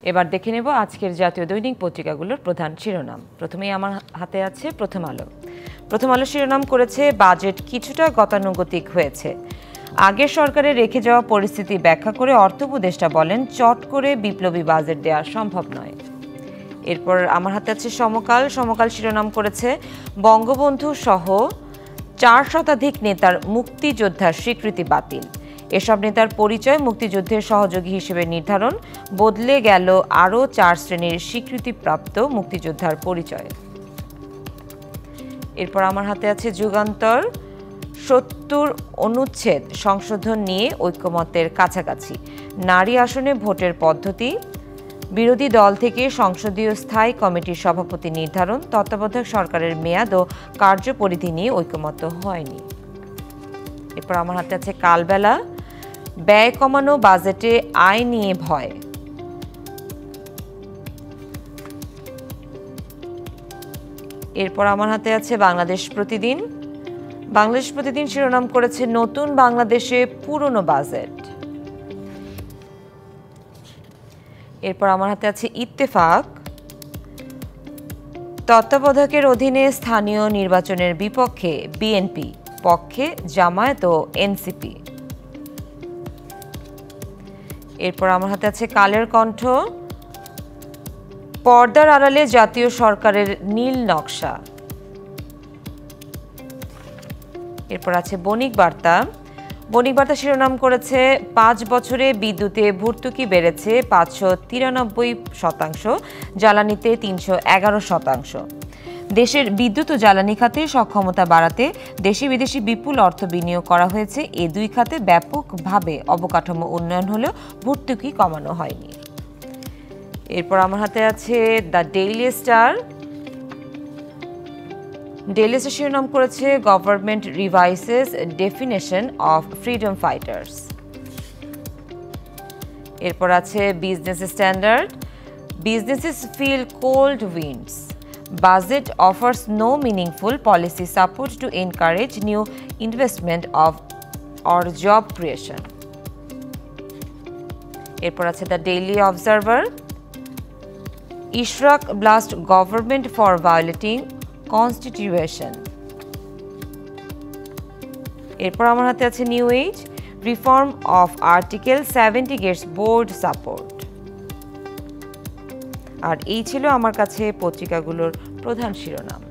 এবার দেখে নেব আজকের জাতীয় দৈনিক পত্রিকাগুলোর প্রধান শিরোনাম। প্রথমেই আমার হাতে আছে প্রথম আলো। প্রথম আলো শিরোনাম করেছে বাজেট কিছুটা গতানুগতিক হয়েছে। আগের সরকারের রেখে যাওয়া পরিস্থিতি ব্যাখ্যা করে অর্থ উপদেষ্টা বলেন চট করে বিপ্লবী বাজেট দেওয়া সম্ভব নয়। এরপর আমার হাতে আছে সমকাল। সমকাল শিরোনাম করেছে বঙ্গবন্ধু সহ 4 শতাধিক নেতার মুক্তিযোদ্ধার স্বীকৃতি বাতিল। এসব নেতার পরিচয় মুক্তিযুদ্ধের সহযোগী হিসেবে নির্ধারণ, বদলে গেল আরও 4 শ্রেণীর স্বীকৃতিপ্রাপ্ত মুক্তিযোদ্ধার পরিচয়। এরপর আমার হাতে আছে যুগান্তর। 70 অনুচ্ছেদ সংশোধন নিয়ে ঐকমত্যের কাছাকাছি। নারী আসনে ভোটের পদ্ধতি, বিরোধী দল থেকে সংসদীয় স্থায়ী কমিটির সভাপতি নির্ধারণ, তত্ত্বাবধায়ক সরকারের মেয়াদ ও কার্যপরিধি নিয়ে ঐকমত্য হয়নি। এরপর আমার হাতে আছে কালবেলা। ব্যয় কমানো, বাজেটে আয় নিয়ে ভয়। এরপর আমার হাতে আছে বাংলাদেশ প্রতিদিন। বাংলাদেশ প্রতিদিন শিরোনাম করেছে নতুন বাংলাদেশে পুরনো বাজেট। এরপর আমার হাতে আছে ইত্তেফাক। তত্ত্বাবধায়কের অধীনে স্থানীয় নির্বাচনের বিপক্ষে বিএনপি, পক্ষে জামায়াত ও এনসিপি। এরপর আমার হাতে আছে কালের কণ্ঠ। পর্দার আড়ালে জাতীয় সরকারের নীল নকশা। এরপর আছে বণিক বার্তা। বণিক বার্তা শিরোনাম করেছে 5 বছরে বিদ্যুতে ভর্তুকি বেড়েছে 593%, জ্বালানিতে 311%। দেশের বিদ্যুৎ ও জ্বালানি খাতে সক্ষমতা বাড়াতে দেশি বিদেশি বিপুল অর্থ বিনিয়োগ করা হয়েছে। এই দুই খাতে ব্যাপকভাবে অবকাঠামো উন্নয়ন হলেও ভর্তুকি কমানো হয়নি। এরপর আমার হাতে আছে the Daily Star. Daily Star শিরোনাম করেছে government revises definition of freedom fighters. এরপর আছে Business Standard. Businesses feel cold winds. Budget offers no meaningful policy support to encourage new investment or job creation. এরপর আছে the Daily Observer. Ishraq blast government for violating constitution. এরপর আমার হাতে আছে New Age. Reform of article 70 gets board support. আর এই ছিল আমার কাছে পত্রিকাগুলোর প্রধান শিরোনাম।